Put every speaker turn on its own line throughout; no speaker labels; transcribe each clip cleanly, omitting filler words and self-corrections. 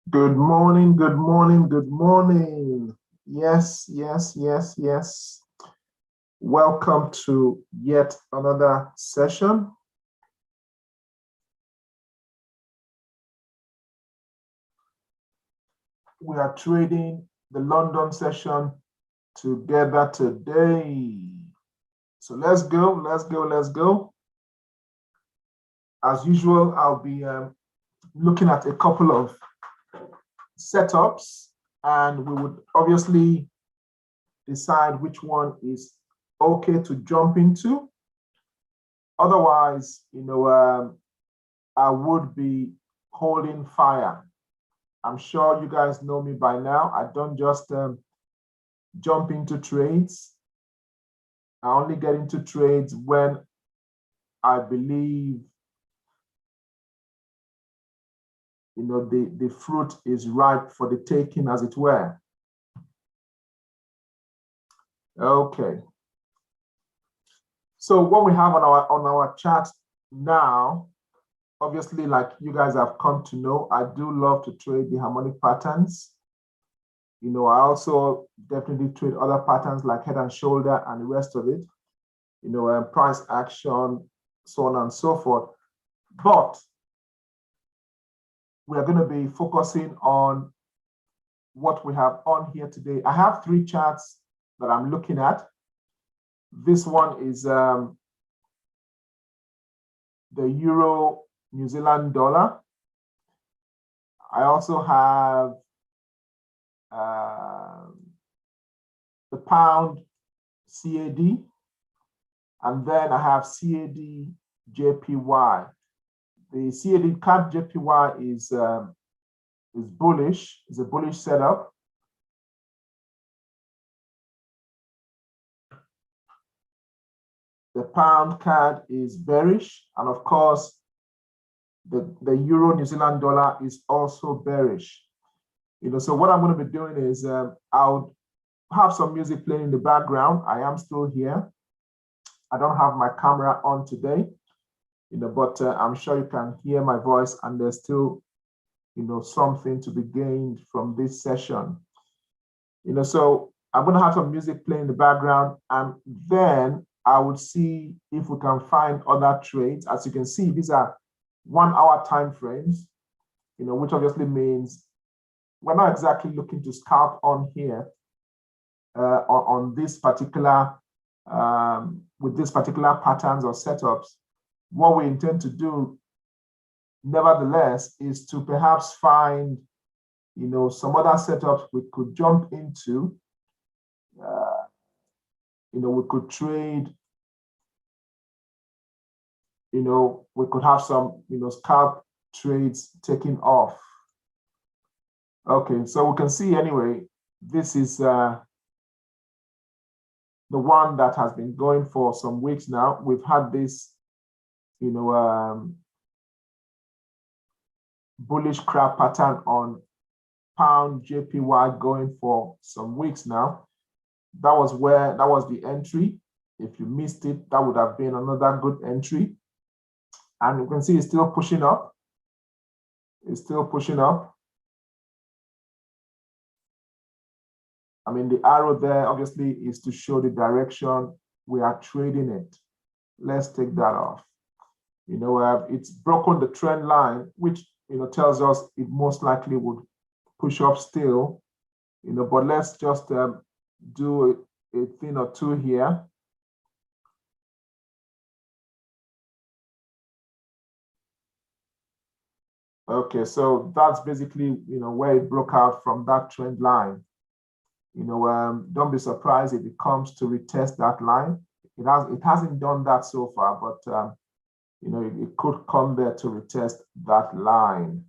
Good morning, good morning, good morning. Yes, yes, yes, yes. Welcome to yet another session. We are trading the London session together today. So let's go, let's go, let's go. As usual, I'll be looking at a couple of setups, and we would obviously decide which one is okay to jump into. Otherwise, I would be holding fire. I'm sure you guys know me by now. I don't just jump into trades. I only get into trades when I believe the fruit is ripe for the taking, as it were. Okay. So what we have on our chart now, obviously, like you guys have come to know, I do love to trade the harmonic patterns. I also definitely trade other patterns like head and shoulder and the rest of it, price action, so on and so forth. But we are going to be focusing on what we have on here today. I have 3 charts that I'm looking at. This one is the Euro New Zealand dollar. I also have the pound CAD, and then I have CAD JPY. The CAD CAD JPY is bullish. It's a bullish setup. The pound CAD is bearish, and of course, the Euro New Zealand dollar is also bearish. So what I'm going to be doing is I'll have some music playing in the background. I am still here. I don't have my camera on today, but I'm sure you can hear my voice, and there's still, something to be gained from this session. So I'm going to have some music playing in the background, and then I would see if we can find other trades. As you can see, these are 1 hour time frames, which obviously means we're not exactly looking to scalp on here on this particular, with this particular patterns or setups. What we intend to do, nevertheless, is to perhaps find, some other setups we could jump into. We could trade, we could have some, scalp trades taking off. Okay, so we can see anyway, this is the one that has been going for some weeks now. We've had this, bullish crab pattern on pound JPY going for some weeks now. That was the entry. If you missed it, that would have been another good entry. And you can see it's still pushing up. It's still pushing up. I mean, the arrow there obviously is to show the direction we are trading it. Let's take that off. It's broken the trend line, which, tells us it most likely would push up still, but let's just do a thing or two here. Okay, so that's basically, where it broke out from that trend line. Don't be surprised if it comes to retest that line. It hasn't done that so far, but it could come there to retest that line.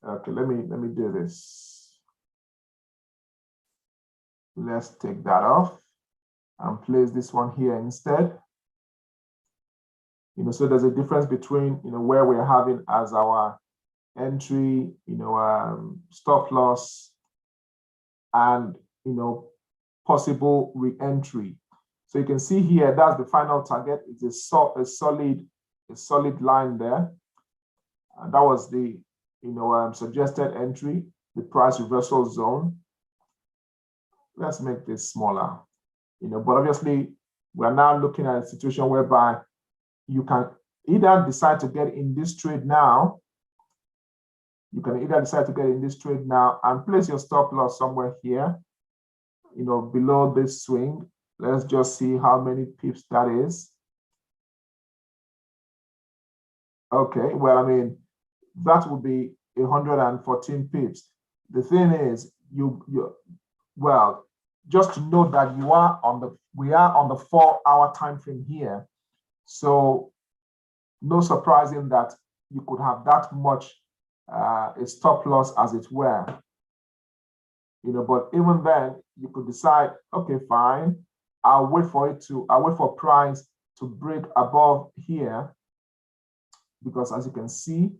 Okay, let me do this. Let's take that off and place this one here instead. So there's a difference between where we're having as our entry, stop loss, and possible re-entry. So you can see here, that's the final target. It's a solid line there. And that was the suggested entry, the price reversal zone. Let's make this smaller. But obviously we're now looking at a situation whereby you can either decide to get in this trade now. You can either decide to get in this trade now and place your stop loss somewhere here, below this swing. Let's just see how many pips that is. Okay, well, I mean, that would be 114 pips. The thing is, well, just to note that we are on the 4 hour time frame here. So no surprising that you could have that much a stop loss, as it were. But even then, you could decide, okay, fine, I'll wait for price to break above here, because as you can see,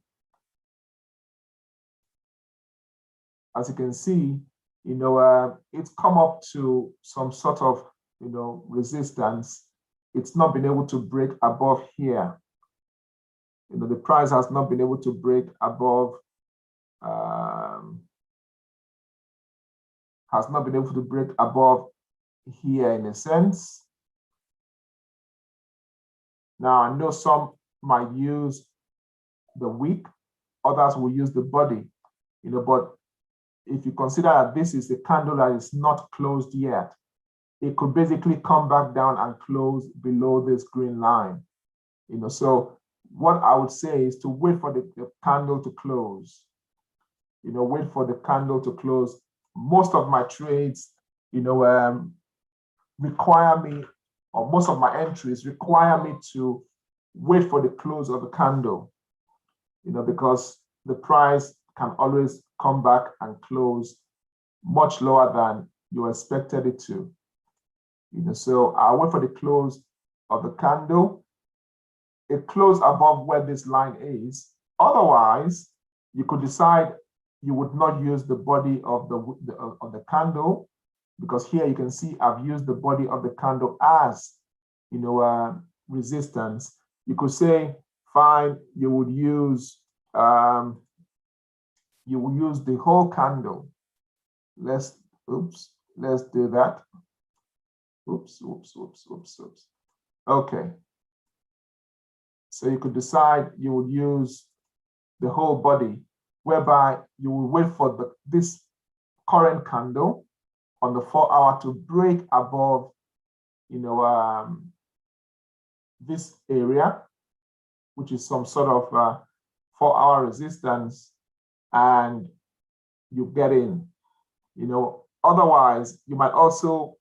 it's come up to some sort of, resistance. It's not been able to break above here. The price has not been able to break above, here in a sense. Now, I know some might use the wick, others will use the body, but if you consider that this is a candle that is not closed yet, it could basically come back down and close below this green line. So what I would say is to wait for the candle to close. Wait for the candle to close. Most of my trades, require me, or most of my entries require me to wait for the close of the candle, because the price can always come back and close much lower than you expected it to. So I'll wait for the close of the candle. It closed above where this line is. Otherwise, you could decide you would not use the body of the candle, because here you can see I've used the body of the candle as, you know, resistance. You could say, fine, you would use the whole candle. Let's do that. Oops. Okay. So you could decide you would use the whole body, whereby you will wait for this current candle on the 4 hour to break above, you know, this area, which is some sort of 4 hour resistance, and you get in. You know, otherwise you might also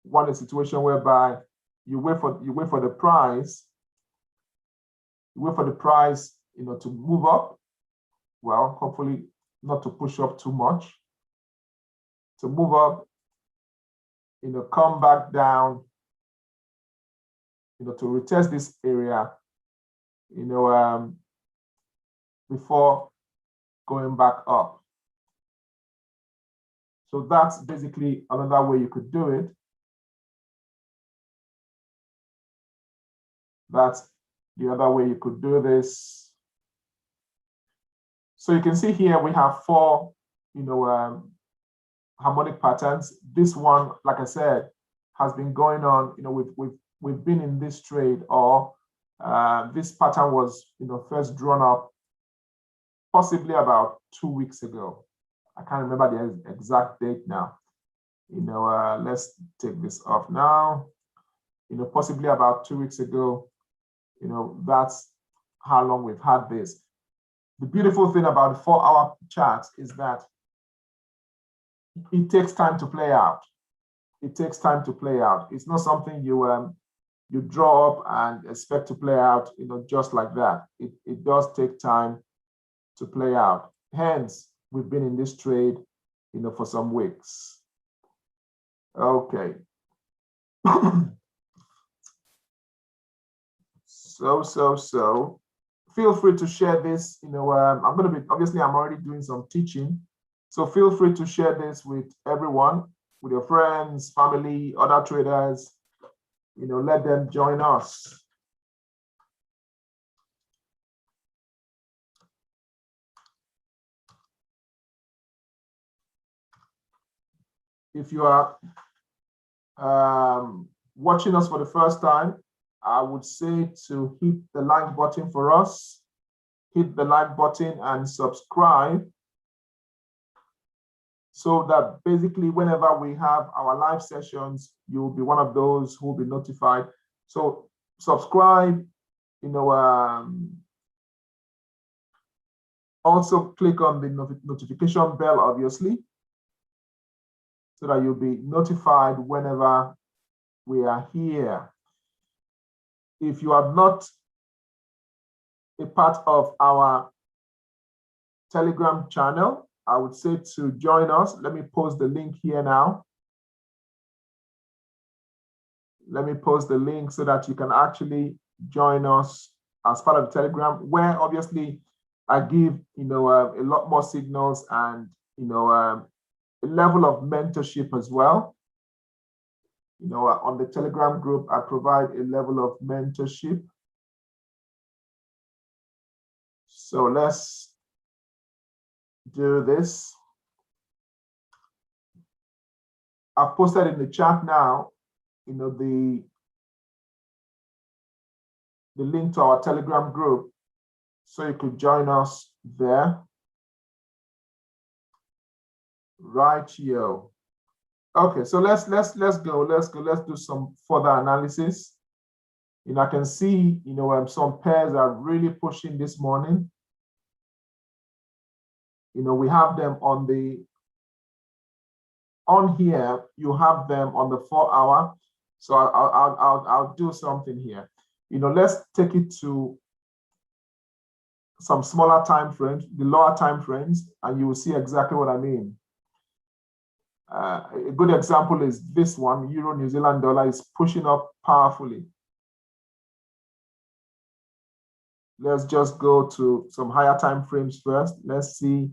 want a situation whereby you wait for the price. You wait for the price, you know, to move up. Well, hopefully not to push up too much. To move up, you know, come back down, you know, to retest this area, you know, before going back up. So that's basically another way you could do it. That's the other way you could do this. So you can see here we have 4, you know, harmonic patterns. This one, like I said, has been going on. You know, we've been in this trade, or this pattern was, you know, first drawn up possibly about 2 weeks ago. I can't remember the exact date now. You know, let's take this off now. You know, possibly about 2 weeks ago. You know, that's how long we've had this. The beautiful thing about the 4 hour charts is that it takes time to play out. It takes time to play out. It's not something you draw up and expect to play out, you know, just like that. It does take time to play out. Hence, we've been in this trade, you know, for some weeks. Okay. So feel free to share this. You know, I'm going to be, obviously I'm already doing some teaching, so feel free to share this with everyone, with your friends, family, other traders. You know, let them join us. If you are watching us for the first time, I would say to hit the like button for us, hit the like button and subscribe, so that basically whenever we have our live sessions, you'll be one of those who will be notified. So subscribe, you know, also click on the notification bell, obviously, so that you'll be notified whenever we are here. If you are not a part of our Telegram channel, I would say to join us. Let me post the link here now. Let me post the link so that you can actually join us as part of the Telegram, where obviously I give, you know, a lot more signals and, you know, a level of mentorship as well. You know, on the Telegram group, I provide a level of mentorship. So let's do this. I've posted in the chat now, you know, the link to our Telegram group, so you could join us there. Right here. Okay, so let's go. Let's do some further analysis. You know, I can see, you know, some pairs are really pushing this morning. You know, we have them on here. You have them on the 4 hour. So I'll do something here. You know, let's take it to some smaller time frames, the lower time frames, and you will see exactly what I mean. A good example is this one. Euro New Zealand dollar is pushing up powerfully. Let's just go to some higher time frames first. Let's see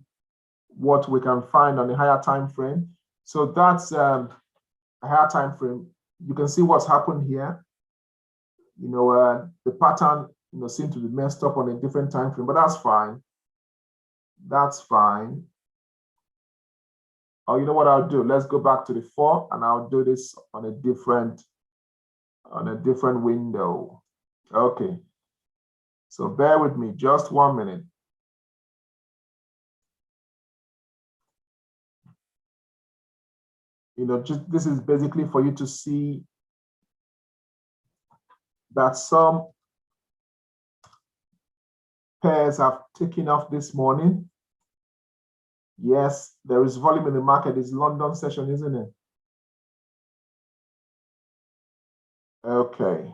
what we can find on the higher time frame. So that's a higher time frame. You can see what's happened here. The pattern seems to be messed up on a different time frame, but that's fine. That's fine. Oh, you know what I'll do? Let's go back to the 4 and I'll do this on a different window. Okay. So bear with me just 1 minute. Just this is basically for you to see that some pairs have taken off this morning. Yes, there is volume in the market. It's London session, isn't it? Okay.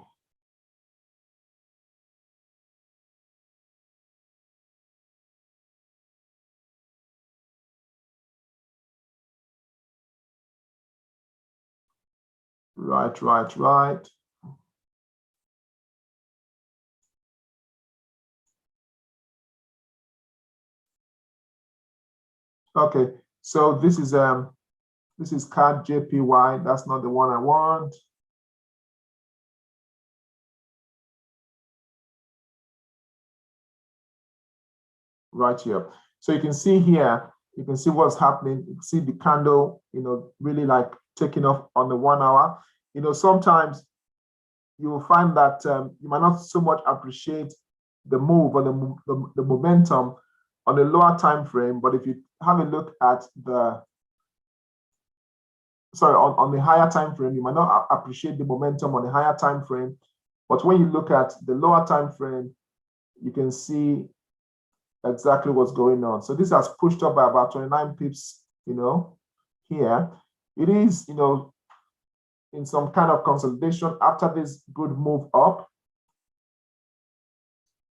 Right. Okay, so this is CAD JPY. That's not the one I want. Right here. So you can see here, you can see what's happening. You can see the candle, really like taking off on the 1 hour. Sometimes you will find that you might not so much appreciate the move or the momentum on the lower time frame, but if you have a look at on the higher time frame, you might not appreciate the momentum on the higher time frame, but when you look at the lower time frame, you can see exactly what's going on. So this has pushed up by about 29 pips, here. It is, in some kind of consolidation after this good move up.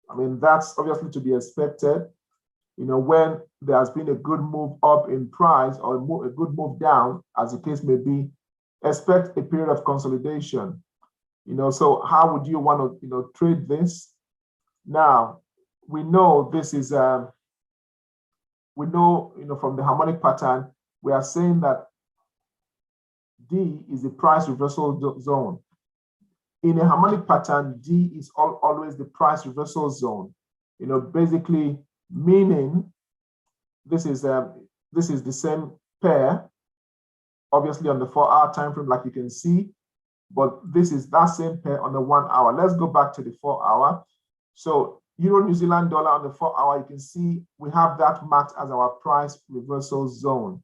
I mean, that's obviously to be expected. When there has been a good move up in price or a good move down, as the case may be, expect a period of consolidation. So how would you want to, trade this? Now, we know this is, we know, from the harmonic pattern, we are saying that D is the price reversal zone. In a harmonic pattern, D is always the price reversal zone. Basically meaning this is the same pair, obviously on the 4-hour time frame, like you can see, but this is that same pair on the 1 hour. Let's go back to the 4 hour. So Euro New Zealand dollar on the 4 hour, you can see we have that marked as our price reversal zone,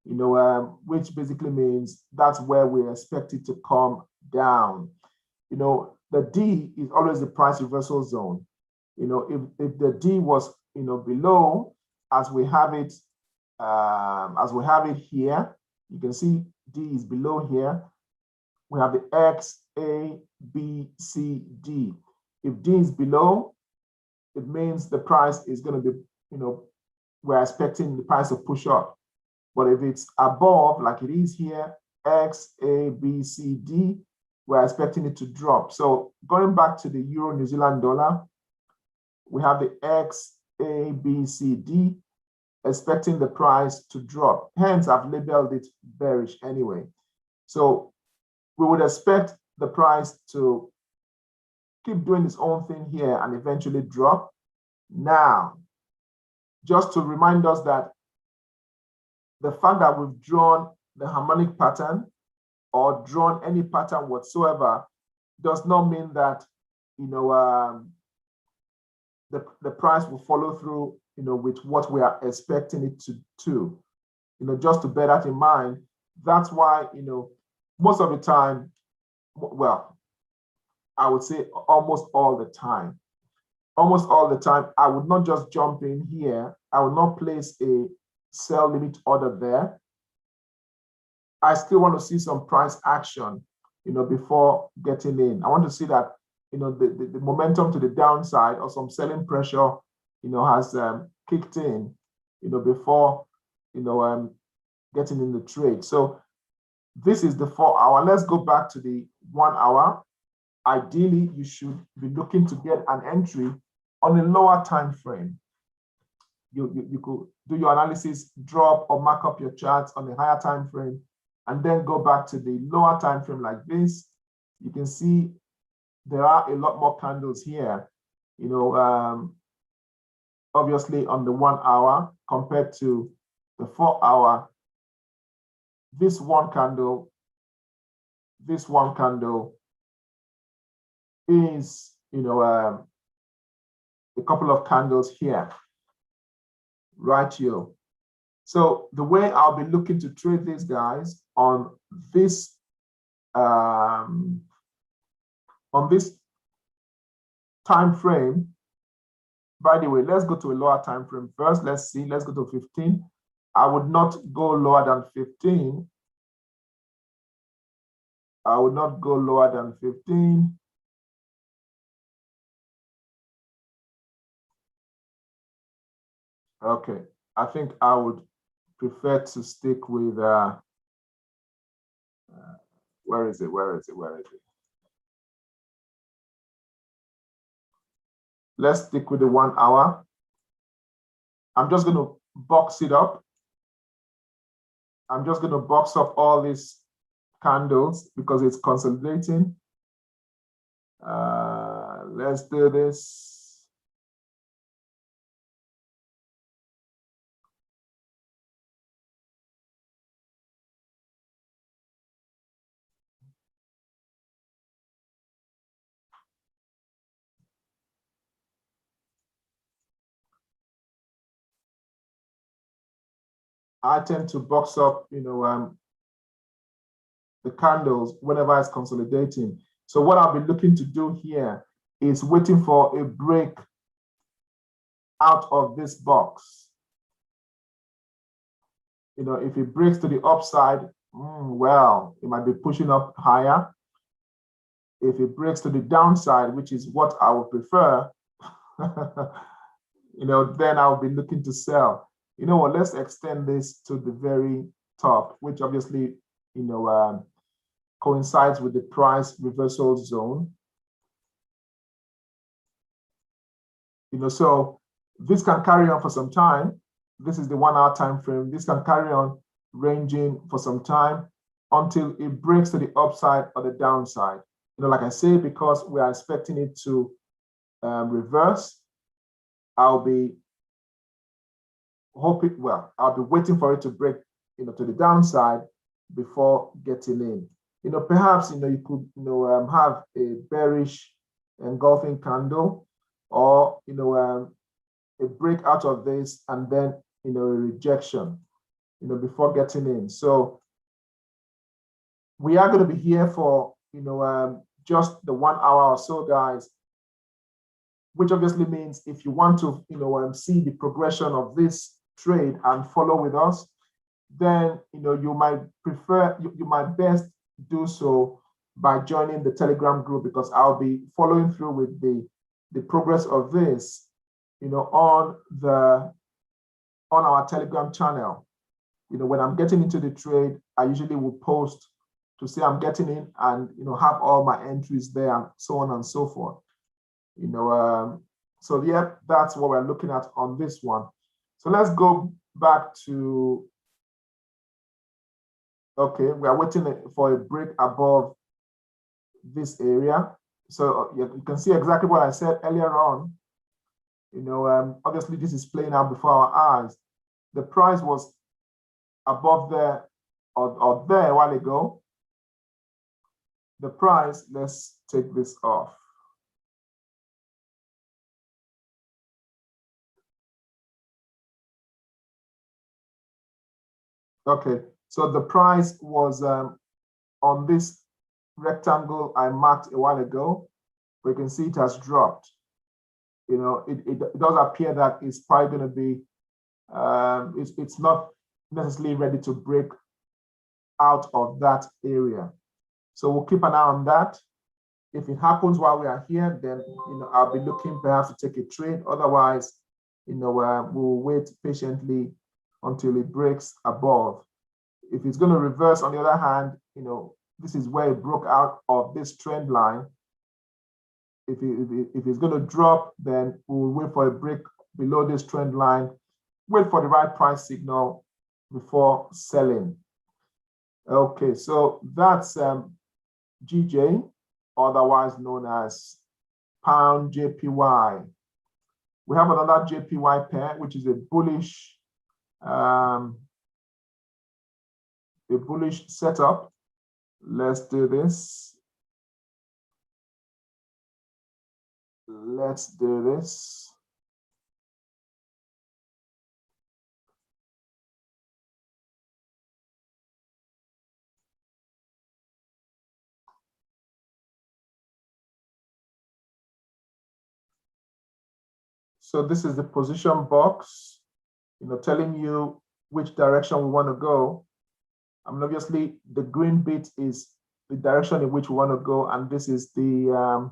which basically means that's where we expect it to come down. The D is always the price reversal zone. If the D was below, as we have it here, you can see D is below here. We have the X, A, B, C, D. If D is below, it means the price is going to be, we're expecting the price to push up. But if it's above, like it is here, X, A, B, C, D, we're expecting it to drop. So going back to the Euro New Zealand dollar, we have the X, A, B, C, D, expecting the price to drop. Hence, I've labeled it bearish anyway. So we would expect the price to keep doing its own thing here and eventually drop. Now, just to remind us that the fact that we've drawn the harmonic pattern or drawn any pattern whatsoever does not mean that, the price will follow through, with what we are expecting it to do. Just to bear that in mind, that's why, most of the time, well, I would say almost all the time, I would not just jump in here. I would not place a sell limit order there. I still want to see some price action, before getting in. I want to see that, the momentum to the downside or some selling pressure, has kicked in, before, getting in the trade. So this is the 4 hour. Let's go back to the 1 hour. Ideally, you should be looking to get an entry on a lower time frame. you could do your analysis, drop or mark up your charts on the higher time frame, and then go back to the lower time frame like this. You can see there are a lot more candles here, obviously on the 1 hour compared to the 4 hour. This one candle is, a couple of candles here, right here. So the way I'll be looking to trade these guys on this time frame. By the way, let's go to a lower time frame first. Let's go to 15. I would not go lower than 15. I would not go lower than 15. Okay, I think I would prefer to stick with, where is it? Let's stick with the 1 hour. I'm just going to box it up. I'm just going to box up all these candles because it's consolidating. Let's do this. I tend to box up, the candles whenever it's consolidating. So what I'll be looking to do here is waiting for a break out of this box. If it breaks to the upside, well, it might be pushing up higher. If it breaks to the downside, which is what I would prefer, then I'll be looking to sell. You know what, let's extend this to the very top, which obviously, coincides with the price reversal zone. So this can carry on for some time. This is the 1 hour time frame. This can carry on ranging for some time until it breaks to the upside or the downside. Like I say, because we are expecting it to reverse, I'll be waiting for it to break, to the downside before getting in. Perhaps, you could, have a bearish engulfing candle, or, a break out of this and then, a rejection, before getting in. So we are going to be here for, just the 1 hour or so, guys, which obviously means if you want to, see the progression of this trade and follow with us, then, you might best do so by joining the Telegram group, because I'll be following through with the progress of this, on our Telegram channel. When I'm getting into the trade, I usually will post to say I'm getting in and, have all my entries there and so on and so forth. So yeah, that's what we're looking at on this one. So let's go back to, okay, we are waiting for a break above this area. So you can see exactly what I said earlier on. Obviously this is playing out before our eyes. The price was above there or there a while ago. The price, let's take this off. Okay, so the price was on this rectangle I marked a while ago, but you can see it has dropped. It does appear that it's probably going to be, it's not necessarily ready to break out of that area. So we'll keep an eye on that. If it happens while we are here, then I'll be looking perhaps to take a trade. Otherwise, we'll wait patiently until it breaks above. If it's going to reverse, on the other hand, this is where it broke out of this trend line. If it's going to drop, then we'll wait for a break below this trend line wait for the right price signal before selling. Okay, so that's GJ, otherwise known as pound JPY. We have another JPY pair, which is a bullish setup. Let's do this. Let's do this. So this is the position box, telling you which direction we want to go. I mean, obviously, the green bit is the direction in which we want to go, and this is the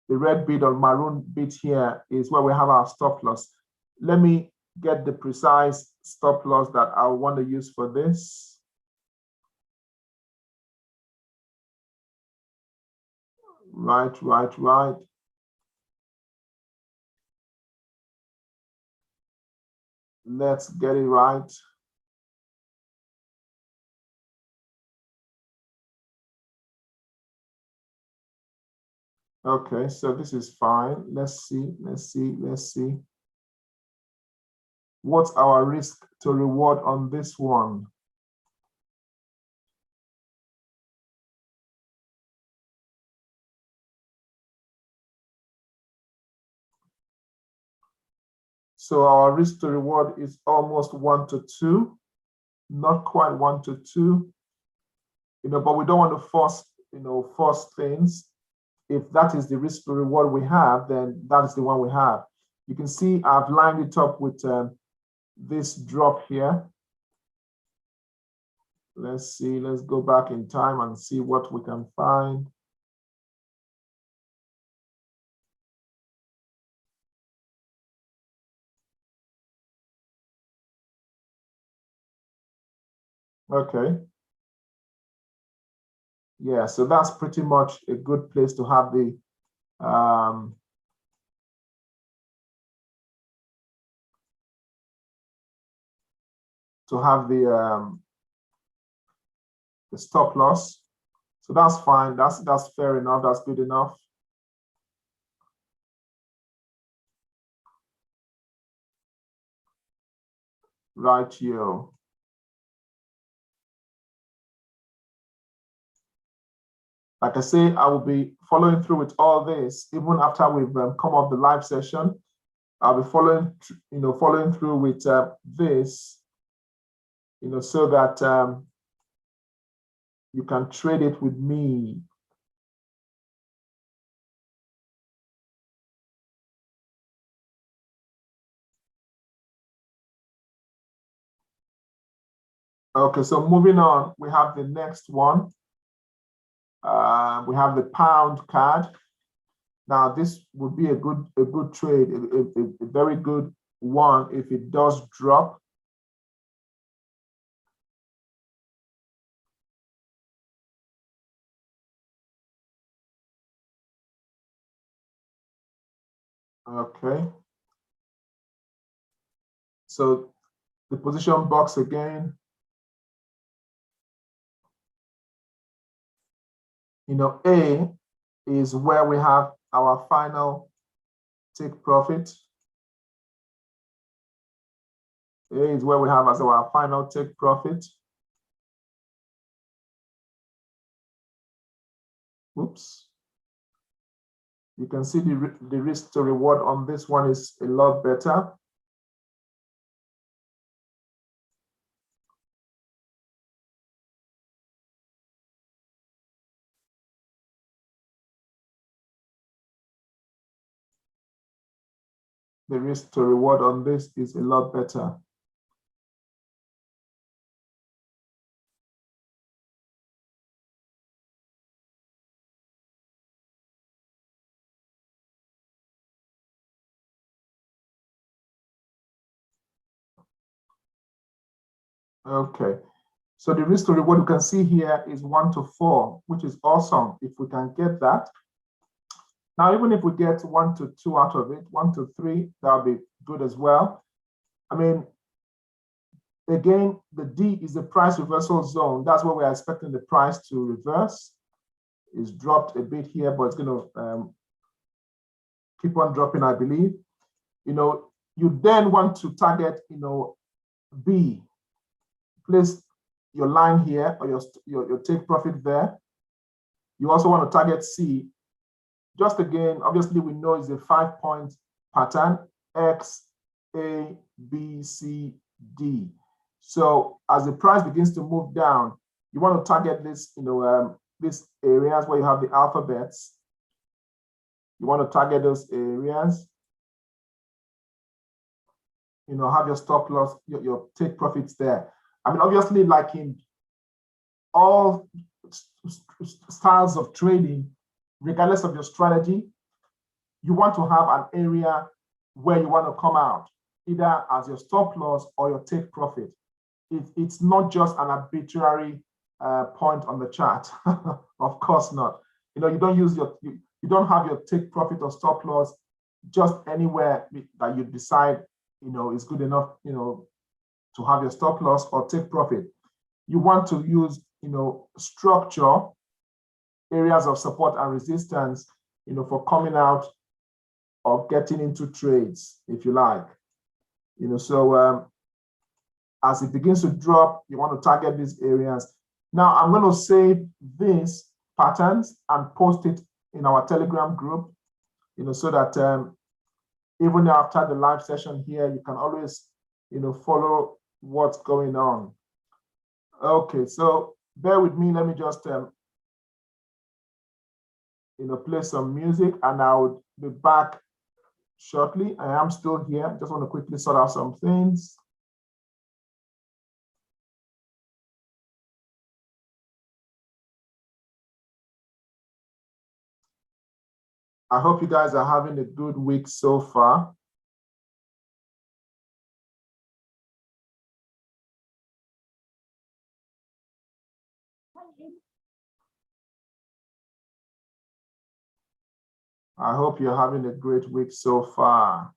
red bit or maroon bit here is where we have our stop loss. Let me get the precise stop loss that I want to use for this. Right. Let's get it right. Okay, so this is fine. Let's see. What's our risk to reward on this one? So our risk to reward is almost 1 to 2, not quite 1 to 2, but we don't want to force things. If that is the risk to reward we have, then that is the one we have. You can see I've lined it up with this drop here. Let's see, let's go back in time and see what we can find. Okay. Yeah, so that's pretty much a good place to have the stop loss. So that's fine. That's fair enough. That's good enough. Right, yo. Like I say, I will be following through with all this even after we've come off the live session. I'll be following through with this, so that you can trade it with me. Okay, so moving on, we have the next one. We have the pound card. Now, this would be a good trade, a very good one if it does drop. Okay. So the position box again. A is where we have our final take profit. A is where we have as our final take profit. Oops. You can see the risk to reward on this one is a lot better. The risk to reward on this is a lot better. Okay, so the risk to reward you can see here is 1 to 4, which is awesome if we can get that. Now, even if we get 1 to 2 out of it, 1 to 3, that'll be good as well. I mean, again, the D is the price reversal zone. That's where we're expecting the price to reverse. It's dropped a bit here, but it's going to keep on dropping, I believe. You then want to target, B. Place your line here or your take profit there. You also want to target C. Just again, obviously we know it's a 5-point pattern, X, A, B, C, D. So as the price begins to move down, you want to target this, these areas where you have the alphabets. You want to target those areas. Have your stop loss, your take profits there. I mean, obviously, like in all styles of trading, regardless of your strategy, you want to have an area where you want to come out, either as your stop loss or your take profit. It's not just an arbitrary point on the chart. Of course not. You don't use you don't have your take profit or stop loss just anywhere that you decide is good enough to have your stop loss or take profit. You want to use structure, areas of support and resistance for coming out or getting into trades, if you like. So as it begins to drop, you want to target these areas. Now I'm going to save these patterns and post it in our Telegram group, so that even after the live session here, you can always, follow what's going on. Okay, so bear with me. Let me just, play some music, and I'll be back shortly. I am still here. Just want to quickly sort out some things. I hope you guys are having a good week so far. I hope you're having a great week so far.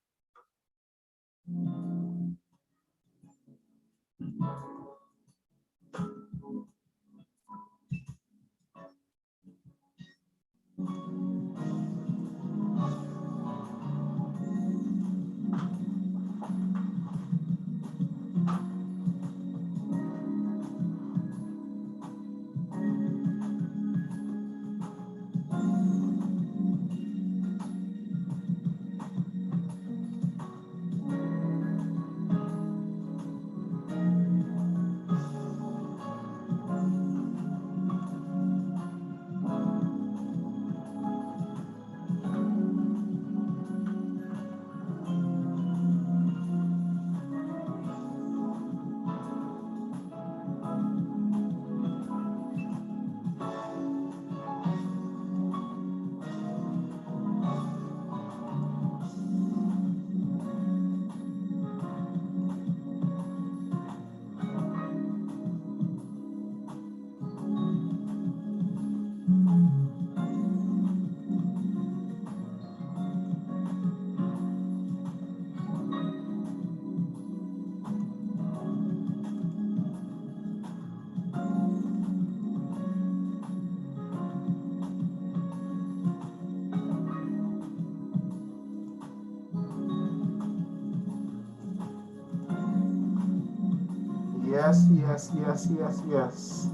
Yes.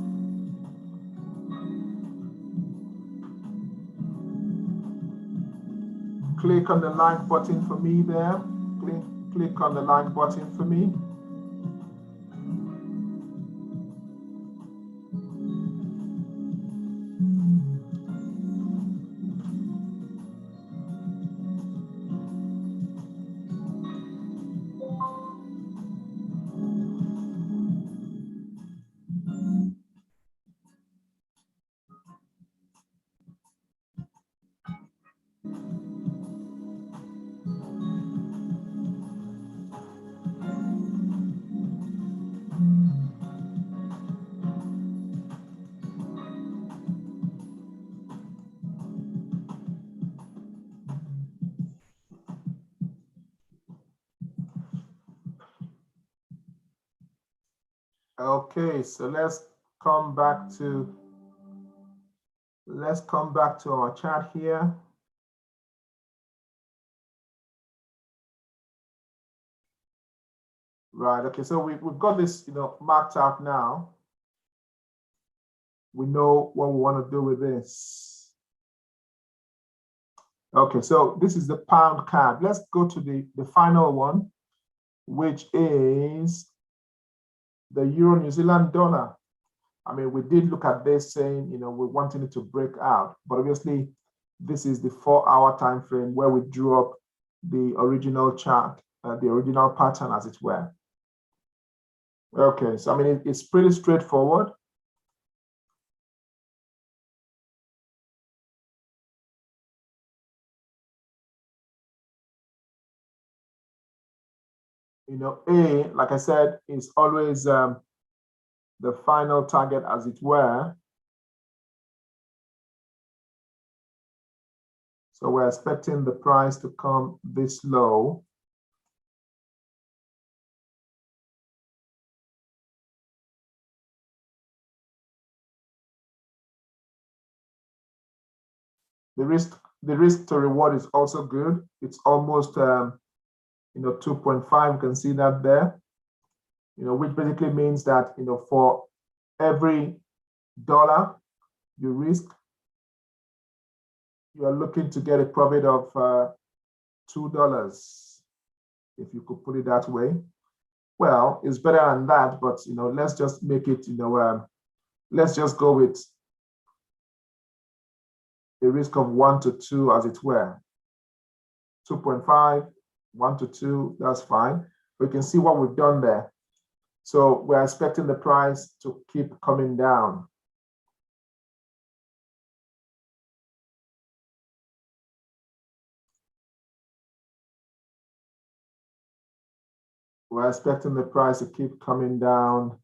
Click on the like button for me there. Click on the like button for me. Okay, so let's come back to our chart here. Right, okay, so we've got this, marked out now. We know what we want to do with this. Okay, so this is the pound card. Let's go to the final one, which is the Euro New Zealand dollar. I mean, we did look at this saying, we're wanting it to break out, but obviously this is the 4-hour time frame where we drew up the original chart, the original pattern, as it were. Okay, so I mean, it's pretty straightforward. A, like I said, is always the final target, as it were. So we're expecting the price to come this low. The risk to reward is also good. It's almost 2.5. You can see that there. Which basically means that for every dollar you risk, you are looking to get a profit of $2, if you could put it that way. Well, it's better than that, but let's just make it, let's just go with a risk of 1 to 2, as it were. 2.5, 1 to 2, that's fine. We can see what we've done there. So we're expecting the price to keep coming down. We're expecting the price to keep coming down.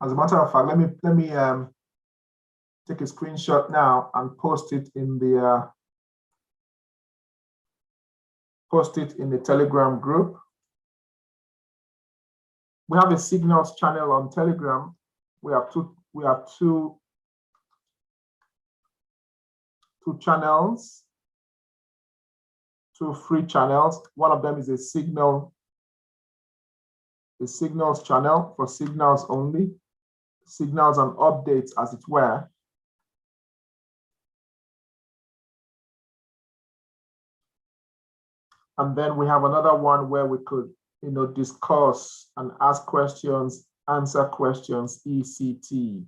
As a matter of fact, let me take a screenshot now and post it in the Telegram group. We have a signals channel on Telegram. We have two channels, two free channels. One of them is a signals channel for signals only, signals and updates, as it were. And then we have another one where we could, discuss and ask questions, answer questions, ECT.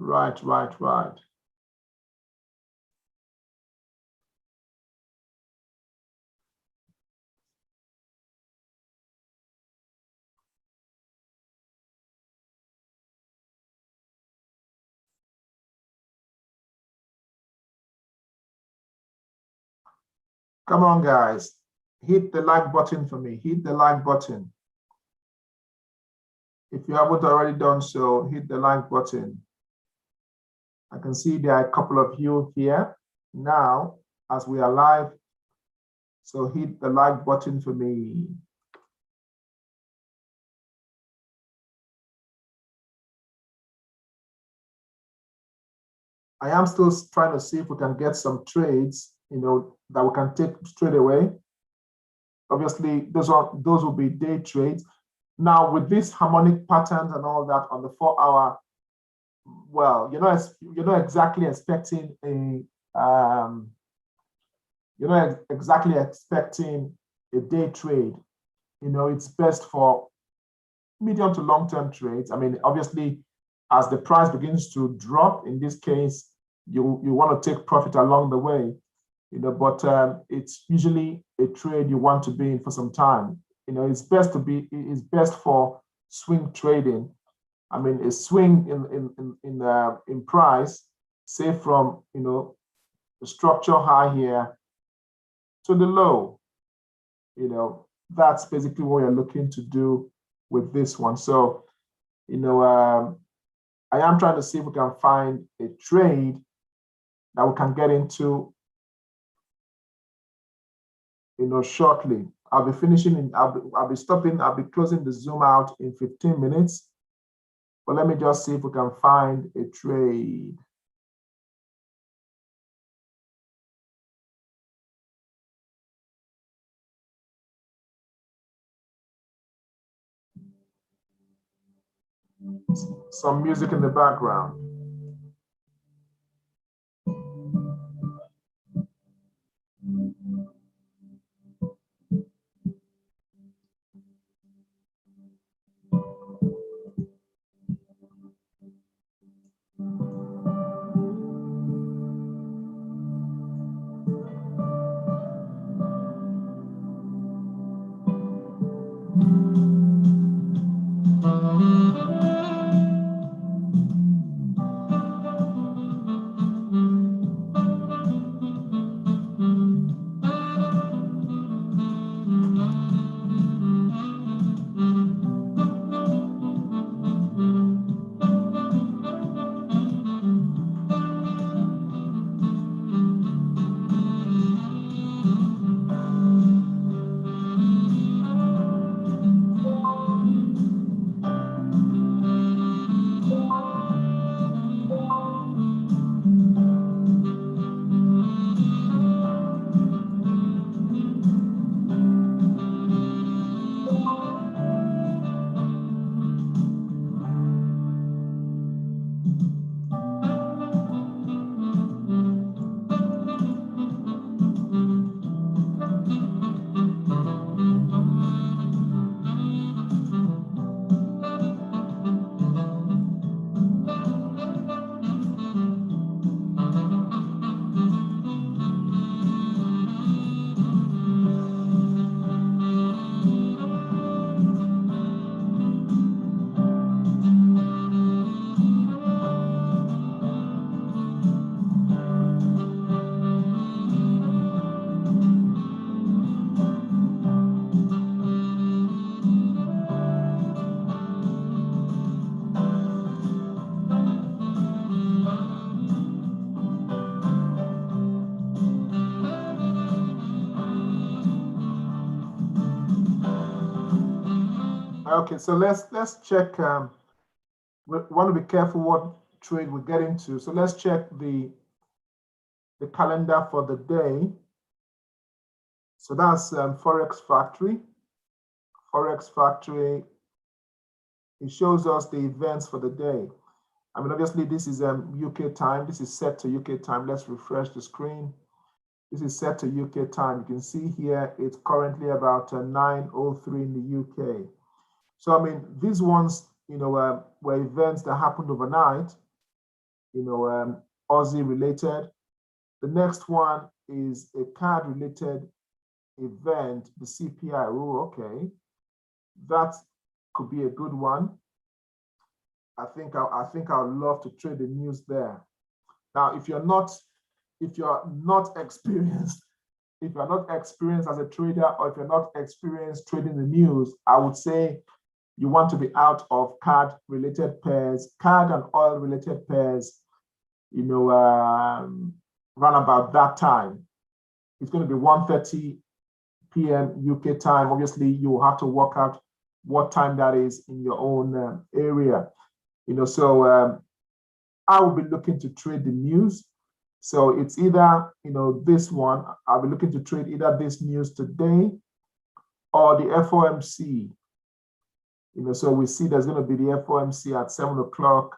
Right. Come on, guys. Hit the like button for me. Hit the like button. If you haven't already done so, hit the like button. I can see there are a couple of you here now as we are live. So hit the like button for me. I am still trying to see if we can get some trades, that we can take straight away. Obviously, those will be day trades. Now, with these harmonic patterns and all that on the 4-hour, well, you're not exactly expecting a day trade. It's best for medium to long-term trades. I mean, obviously, as the price begins to drop, in this case, you want to take profit along the way. but it's usually a trade you want to be in for some time. It's best for swing trading. I mean, a swing in price, say from the structure high here to the low, that's basically what you're looking to do with this one. So, I am trying to see if we can find a trade that we can get into, shortly. I'll be finishing I'll be stopping, I'll be closing the Zoom out in 15 minutes. But let me just see if we can find a trade. Some music in the background. Okay, so let's check. We want to be careful what trade we get into. So let's check the calendar for the day. So that's Forex Factory. Forex Factory, it shows us the events for the day. I mean, obviously this is UK time. This is set to UK time. Let's refresh the screen. This is set to UK time. You can see here it's currently about 9:03 in the UK. So I mean, these ones, were events that happened overnight. Aussie related. The next one is a card related event, the CPI. Oh, okay, that could be a good one. I think I would love to trade the news there. Now, if you're not experienced, if you're not experienced as a trader, or if you're not experienced trading the news, I would say you want to be out of card related pairs, card and oil related pairs, run about that time. It's going to be 1:30 p.m. UK time. Obviously, you will have to work out what time that is in your own area. So I will be looking to trade the news. So it's either, this one, I'll be looking to trade either this news today or the FOMC. So we see there's going to be the FOMC at 7 o'clock,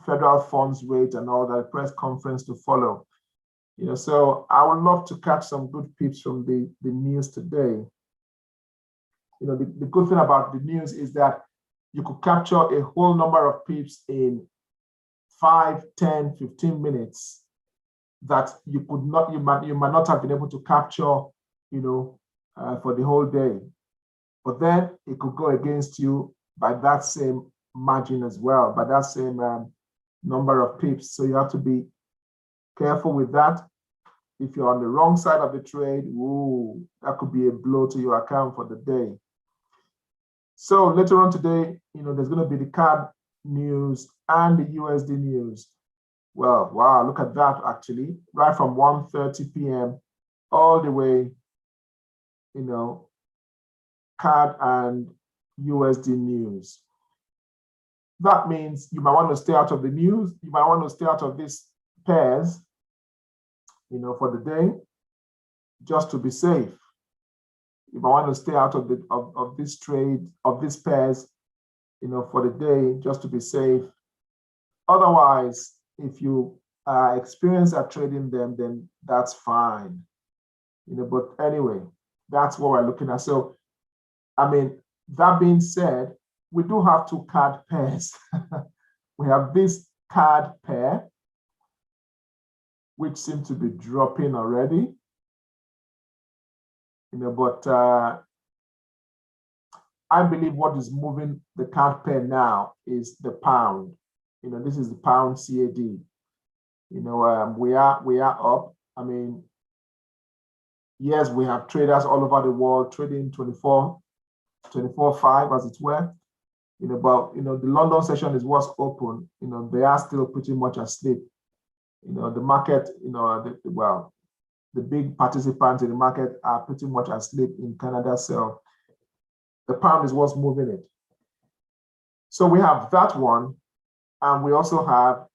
federal funds rate and all that, press conference to follow. So I would love to catch some good pips from the news today. The good thing about the news is that you could capture a whole number of pips in 5, 10, 15 minutes. that you might not have been able to capture, for the whole day. But then it could go against you by that same margin as well, by that same number of pips. So you have to be careful with that. If you're on the wrong side of the trade, ooh, that could be a blow to your account for the day. So later on today, there's going to be the CAD news and the USD news. Well, wow, look at that actually, right from 1:30 p.m. all the way, CAD and USD news. That means you might want to stay out of the news. You might want to stay out of these pairs, for the day, just to be safe. You might want to stay out of this trade, of these pairs, for the day, just to be safe. Otherwise, if you are experienced at trading them, then that's fine. But anyway, that's what we're looking at. So, that being said, we do have two CAD pairs. We have this CAD pair, which seems to be dropping already. But I believe what is moving the CAD pair now is the pound. This is the pound CAD. We are up. Yes, we have traders all over the world trading 24.5 as it were. But the London session is what's open. They are still pretty much asleep. The market, the big participants in the market are pretty much asleep in Canada. So the pound is what's moving it. So we have that one. And we also have,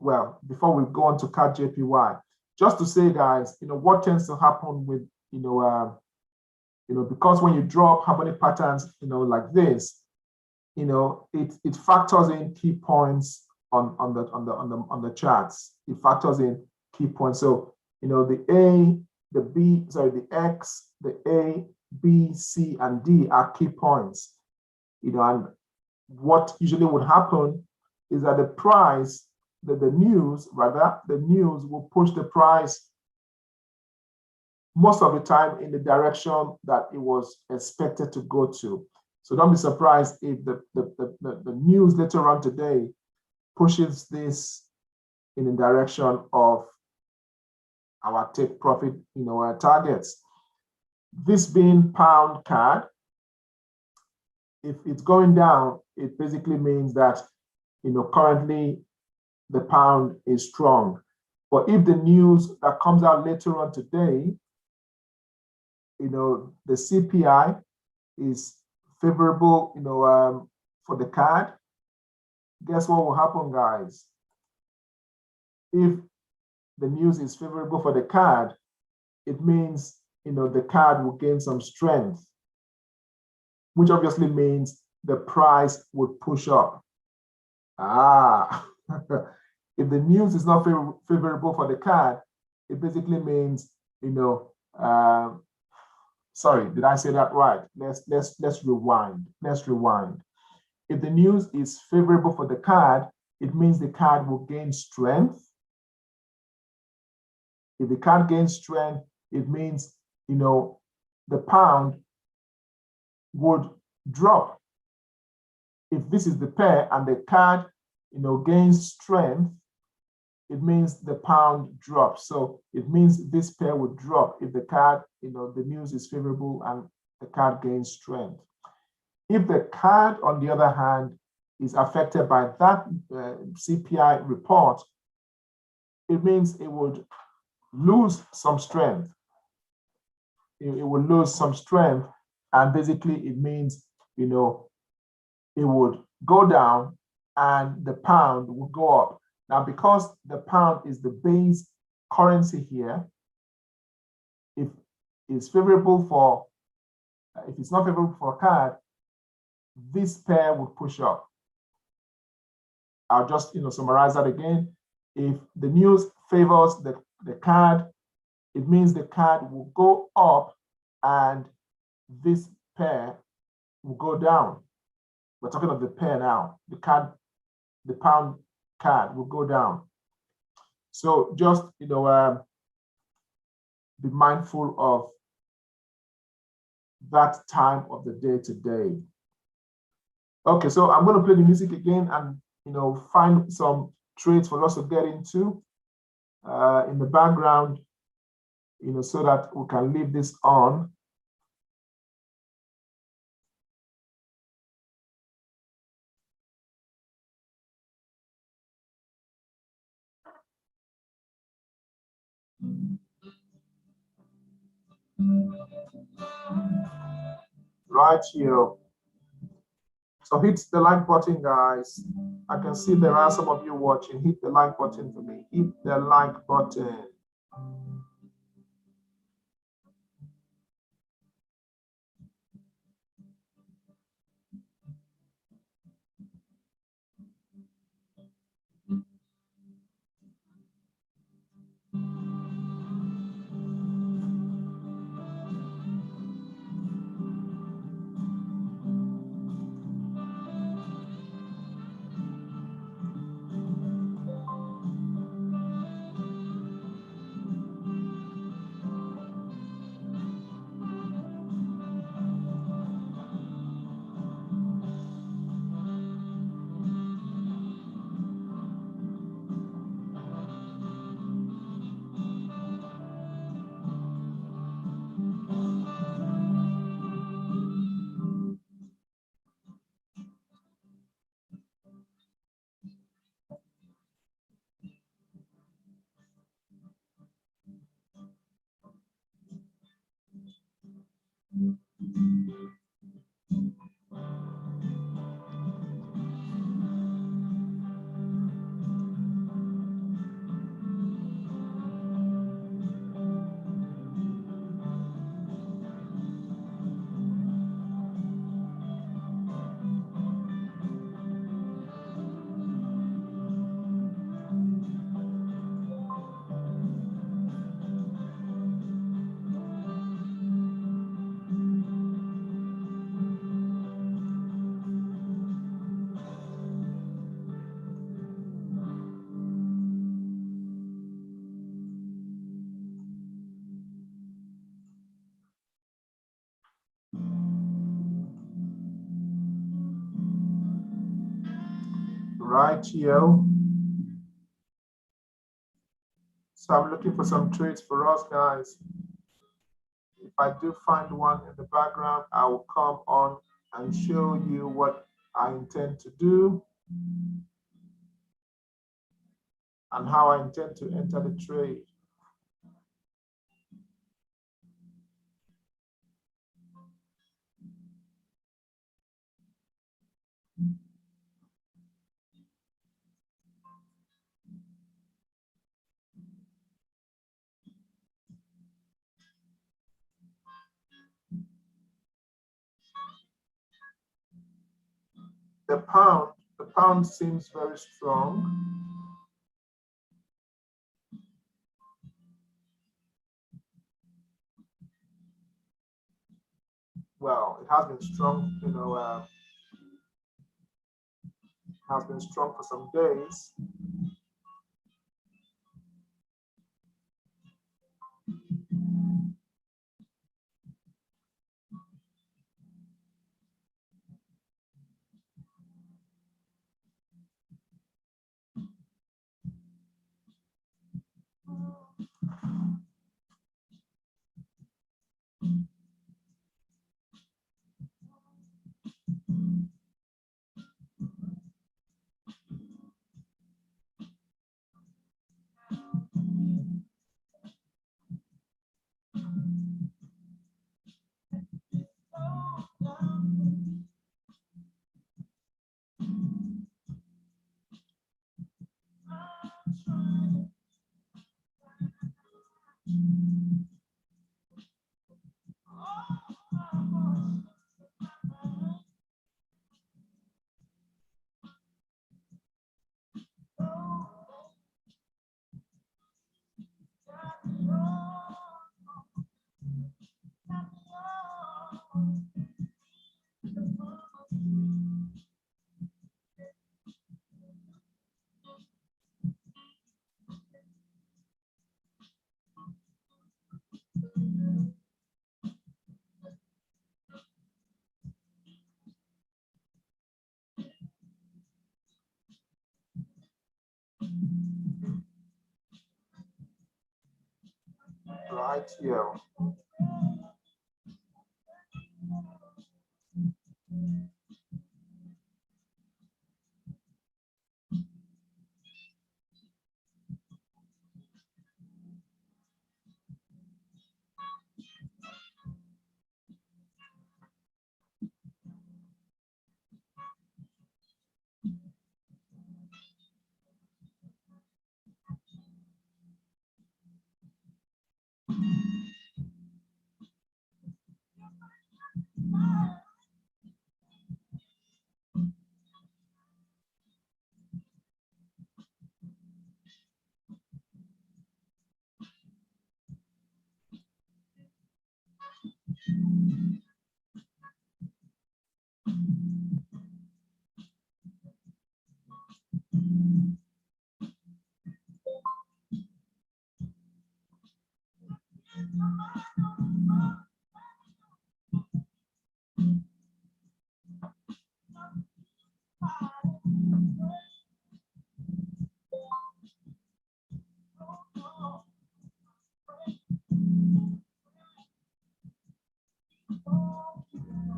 well, before we go on to CAD JPY, just to say, guys, what tends to happen with, because when you drop harmonic patterns, like this, it factors in key points on the charts. It factors in key points. So, the A, the B, sorry, the X, the A, B, C, and D are key points. And what usually would happen is that the price, the news will push the price most of the time in the direction that it was expected to go to. So don't be surprised if the news later on today pushes this in the direction of our take profit, our targets. This being pound CAD, if it's going down, it basically means that, currently the pound is strong. But if the news that comes out later on today, the CPI is favorable, for the CAD, guess what will happen, guys? If the news is favorable for the CAD, it means, the CAD will gain some strength, which obviously means the price would push up. If the news is not favorable for the CAD, it basically means, sorry, did I say that right? Let's rewind. Let's rewind. If the news is favorable for the CAD, it means the CAD will gain strength. If the CAD gains strength, it means, the pound would drop. If this is the pair and the CAD, gains strength, it means the pound drops. So it means this pair would drop if the CAD, the news is favorable and the CAD gains strength. If the CAD, on the other hand, is affected by that CPI report, it means it would lose some strength. It will lose some strength, and basically it means, it would go down and the pound will go up. Now, because the pound is the base currency here, if it's favorable for, if it's not favorable for CAD, this pair will push up. I'll just, summarize that again. If the news favors the CAD, it means the CAD will go up and this pair will go down. We're talking of the pair now. The pound CAD will go down. So just, be mindful of that time of the day today. Okay, so I'm going to play the music again and, find some trades for us to get into in the background, so that we can leave this on. Right here. So hit the like button, guys. I can see there are some of you watching. Hit the like button for me. Hit the like button. Right here. So I'm looking for some trades for us, guys. If I do find one in the background, I will come on and show you what I intend to do and how I intend to enter the trade. The pound seems very strong. Well, it has been strong, has been strong for some days. right here.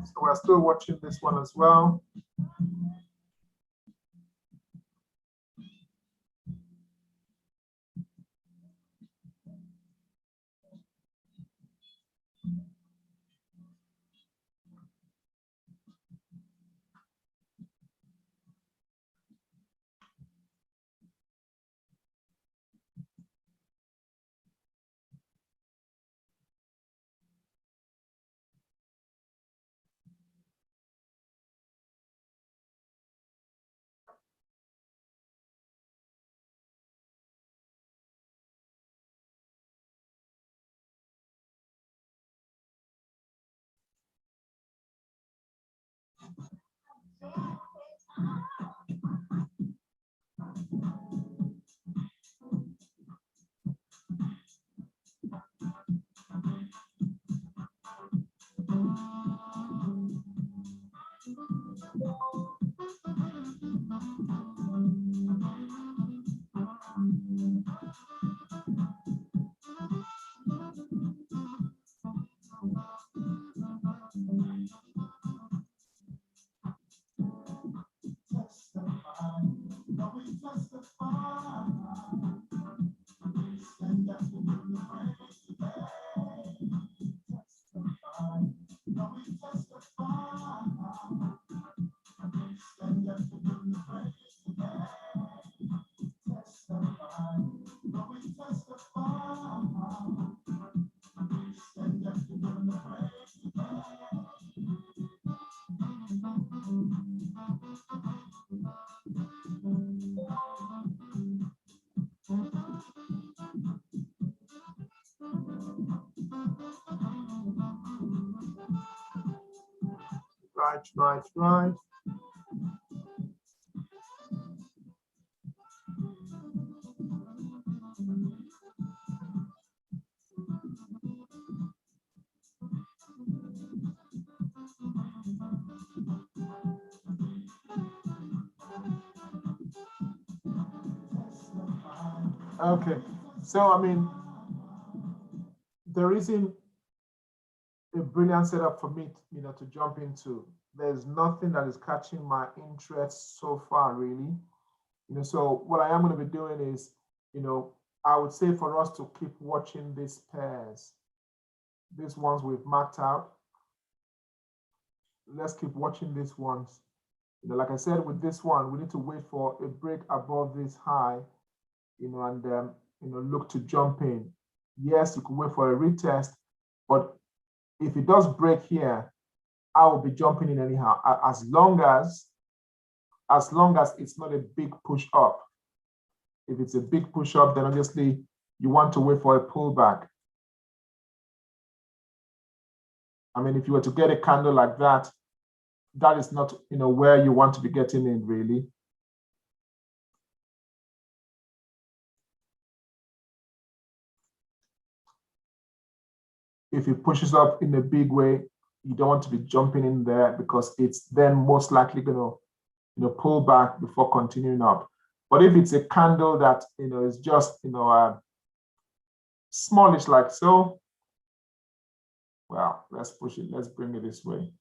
So we're still watching this one as well. Right. Okay, so I mean, there isn't a brilliant setup for me, to jump into. There's nothing that is catching my interest so far, really. So what I am going to be doing is, I would say for us to keep watching these pairs, these ones we've marked out. Let's keep watching these ones. Like I said, with this one, we need to wait for a break above this high, and look to jump in. Yes, you could wait for a retest, but if it does break here, I will be jumping in anyhow, as long as it's not a big push up. If it's a big push up, then obviously you want to wait for a pullback. I mean, if you were to get a candle like that, that is not, where you want to be getting in, really. If it pushes up in a big way, you don't want to be jumping in there, because it's then most likely going to, pull back before continuing up. But if it's a candle that, is just, smallish like so. Well, let's push it. Let's bring it this way.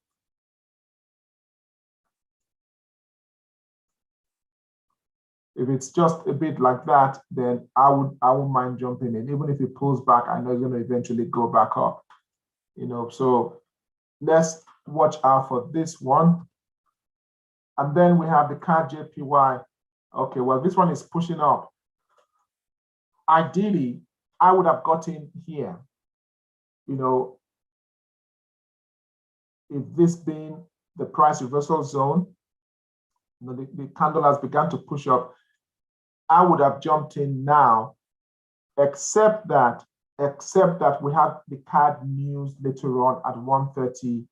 If it's just a bit like that, then I wouldn't mind jumping in. Even if it pulls back, I know it's going to eventually go back up. You know, so let's watch out for this one. And then we have the CAD JPY. Okay, well, this one is pushing up. Ideally, I would have gotten here. You know, if this being the price reversal zone, you know, the candle has begun to push up, I would have jumped in now, except that we have the CAD news later on at 1:30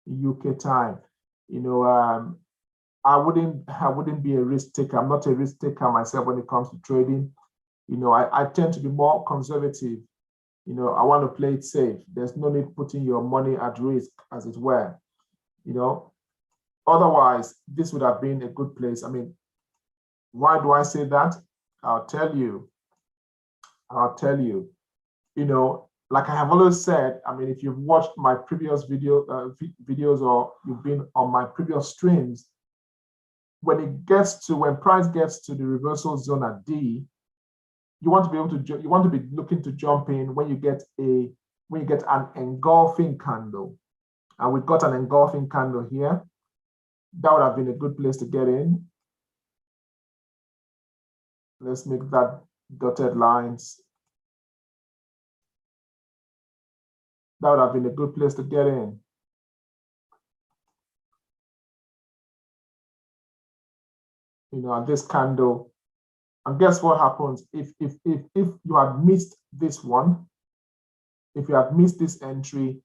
UK time. You know, I wouldn't be a risk taker. I'm not a risk taker myself when it comes to trading. You know, I tend to be more conservative. You know, I want to play it safe. There's no need putting your money at risk, as it were. You know, otherwise, this would have been a good place. I mean, why do I say that? I'll tell you. You know, like I have always said, I mean, if you've watched my previous videos or you've been on my previous streams, when price gets to the reversal zone at D, you want to be looking to jump in when you get an engulfing candle. And we've got an engulfing candle here. That would have been a good place to get in. Let's make that dotted lines. That would have been a good place to get in. You know, and this candle, and guess what happens if you had missed this one, if you had missed this entry,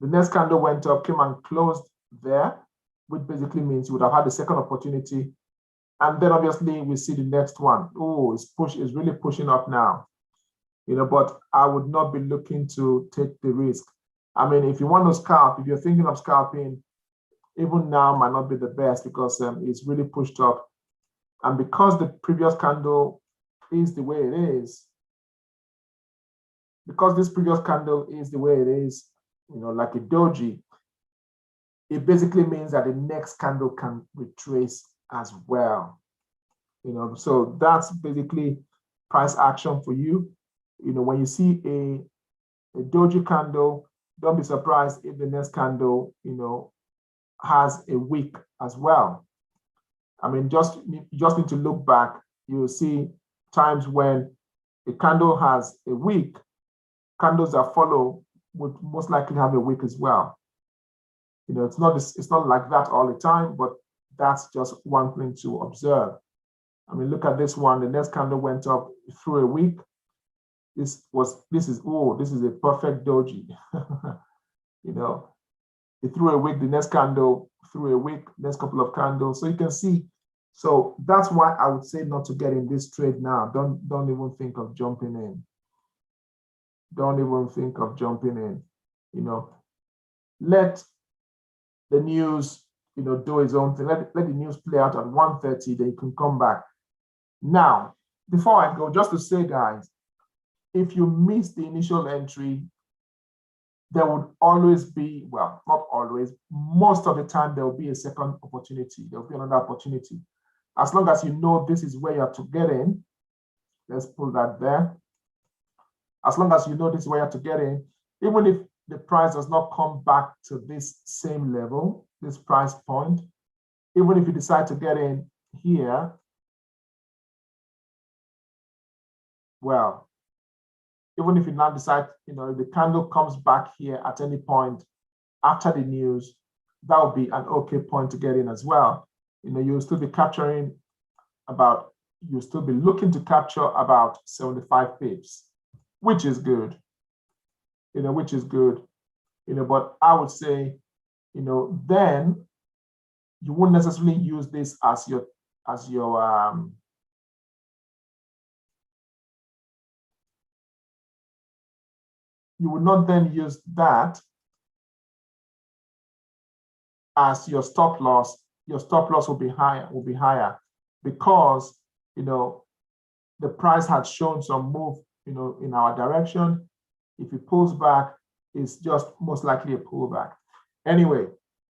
the next candle went up, came and closed there, which basically means you would have had a second opportunity. And then obviously we see the next one. Oh, it's really pushing up now. You know, but I would not be looking to take the risk. I mean, if you want to scalp, if you're thinking of scalping, even now might not be the best because it's really pushed up. And because the previous candle is the way it is, because this previous candle is the way it is, you know, like a doji, it basically means that the next candle can retrace as well. You know, so that's basically price action for you. You know, when you see a doji candle, don't be surprised if the next candle, you know, has a wick as well. I mean, you just need to look back. You'll see times when a candle has a wick, candles that follow would most likely have a wick as well. You know, it's not like that all the time, but that's just one thing to observe. I mean, look at this one. The next candle went up through a wick. This is a perfect doji. You know, it threw a wick, the next candle threw a wick, next couple of candles. So you can see. So that's why I would say not to get in this trade now. Don't even think of jumping in. Don't even think of jumping in. You know, let the news, you know, do its own thing. Let the news play out at 1:30, then you can come back. Now, before I go, just to say, guys, if you miss the initial entry, there would always be, well, not always, most of the time, there will be a second opportunity. There will be another opportunity. As long as you know this is where you have to get in, let's pull that there. As long as you know this is where you have to get in, even if the price does not come back to this same level, this price point, even if you decide to get in here, well, even if you now decide, you know, if the candle comes back here at any point after the news, that would be an okay point to get in as well. You know, you'll still be capturing you'll still be looking to capture about 75 pips, which is good. You know, which is good. You know, but I would say, you know, then you wouldn't necessarily use this as your you would not then use that as your stop loss. Your stop loss will be higher because, you know, the price had shown some move in our direction. If it pulls back, it's just most likely a pullback. Anyway,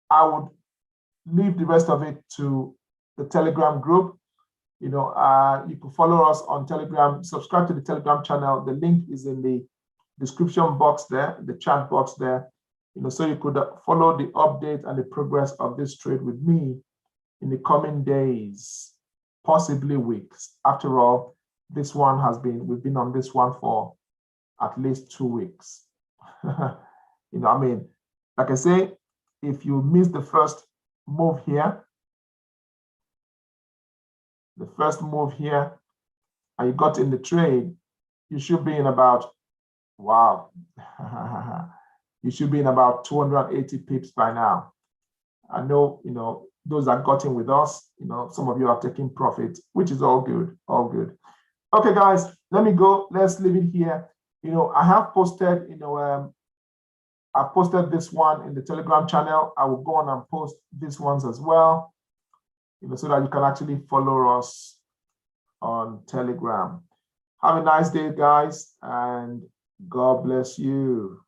I would leave the rest of it to the Telegram group. You can follow us on Telegram, subscribe to the Telegram channel. The link is in the description box there, the chat box there. So you could follow the update and the progress of this trade with me in the coming days, possibly weeks. After all, we've been on this one for at least 2 weeks. Like I say, if you miss the first move here, and you got in the trade, you should be in about, wow, you should be in about 280 pips by now. I know, those that got in with us, some of you are taking profit, which is all good, all good. Okay, guys, let me go. Let's leave it here. I have posted, I posted this one in the Telegram channel. I will go on and post these ones as well, so that you can actually follow us on Telegram. Have a nice day, guys, and God bless you.